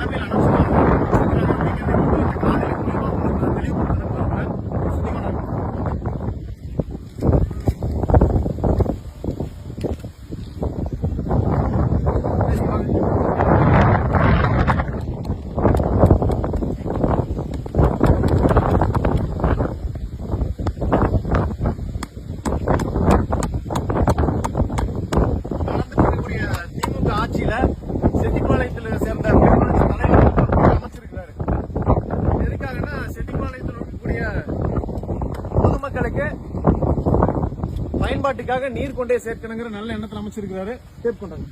தலைமையில் அனுப்பிச்சு காலையில் மூலியமா தெளிவுபடுத்தினாங்க. ஆட்சியில செட்டிப்பாளையத்தில் சேர்ந்த தலைவர் அமைச்சிருக்கிறாரு. எதுக்காகன்னா செட்டிப்பாளையத்தில் இருக்கக்கூடிய பொதுமக்களுக்கு பயன்பாட்டுக்காக நீர் கொண்டே சேர்க்கணுங்கிற நல்ல எண்ணத்தில் அமைச்சிருக்கிறாரு. டேப் கொண்டாங்க.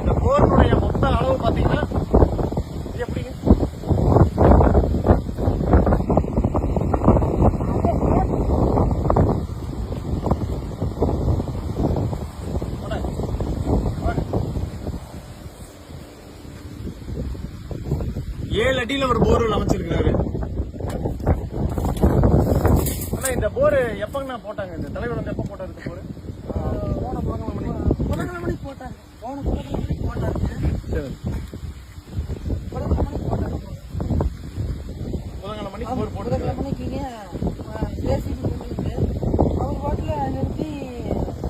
இந்த போர்னுடைய மொத்த அளவு பாத்தீங்கன்னா எப்படிங்க? ஏழு அடியில ஒரு போர்வெல் அமைச்சிருக்கிறாரு. ஆனா இந்த போர் எப்பங்கண்ணா போட்டாங்க? இந்த தலைவர் வந்து எப்ப போட்டாரு இந்த போர்? போன புதன்கிழமை போட்டாங்க. சரி, புதன்கிழமை போர் போட்டு அவங்க ஹோட்டல நிறுத்தி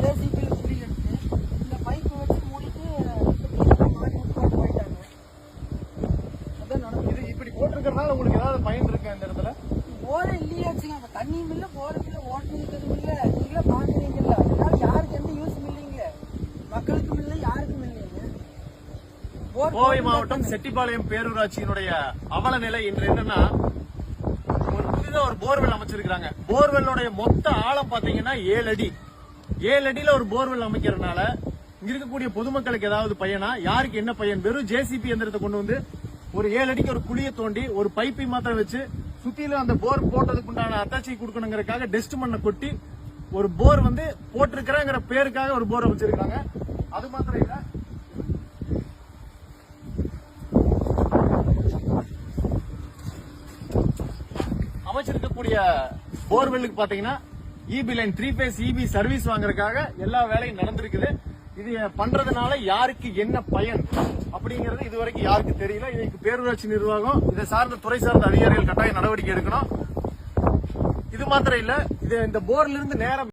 ஜேசிபி குடி எடுத்து இந்த பைப்பு வச்சு மூடிட்டு போயிட்டாங்க. இது இப்படி போட்டிருக்கிறதுனால உங்களுக்கு ஏதாவது பயன் இருக்கா இந்த இடத்துல? போரே இல்லையே வச்சுங்க. தண்ணியும் இல்லை, போரும் இல்லை, ஓட்டுறதும் இல்லை. நீங்களே பாக்குறீங்கல்ல, அதனால யாருக்கு எந்த யூஸும் இல்லைங்க. மக்களுக்கும் இல்லை, யாருக்கும் இல்லைங்க. கோவை மாவட்டம் செட்டிப்பாளையம் பேரூராட்சியினுடைய அவல நிலை இன்று என்னன்னா, ஒரு புதிதாக ஒரு போர்வெல் அமைச்சிருக்காங்க. போர்வெல்லுடைய மொத்த ஆழம் பாத்தீங்கன்னா 7 அடி. 7 அடியில ஒரு போர்வெல் அமைக்கிறதுனால இங்க இருக்கக்கூடிய பொதுமக்களுக்கு ஏதாவது பயனா? யாருக்கு என்ன பயன்? வெறும் ஜேசிபி எந்திரத்தை கொண்டு வந்து ஒரு 7 அடிக்கு ஒரு குழியை தோண்டி ஒரு பைப்பை மாத்திரம் வச்சு சுத்திலும் அந்த போர் போட்டதுக்கு உண்டான அத்தாச்சி கொடுக்கணுங்கிறதுக்காக டெஸ்ட் மண்ணை கொட்டி ஒரு போர் வந்து போட்டிருக்கிறங்கிற பேருக்காக ஒரு போர் வச்சிருக்காங்க. அது மாத்திரம் இல்ல, அமைச்சிருக்கக்கூடிய போர்வெல்லுக்கு பாத்தீங்கன்னா EB line 3 base EB service வாங்குறதுக்காக எல்லா வேலையும் நடந்திருக்குது. இது பண்றதுனால யாருக்கு என்ன பயன் அப்படிங்கறது இதுவரைக்கும் யாருக்கு தெரியல. இதுக்கு பேரூராட்சி நிர்வாகம், இதை சார்ந்த துறை சார்ந்த அதிகாரிகள் கட்டாய நடவடிக்கை எடுக்கணும். இது மாத்திரம் இல்ல, இது இந்த போர்ல இருந்து நேரம்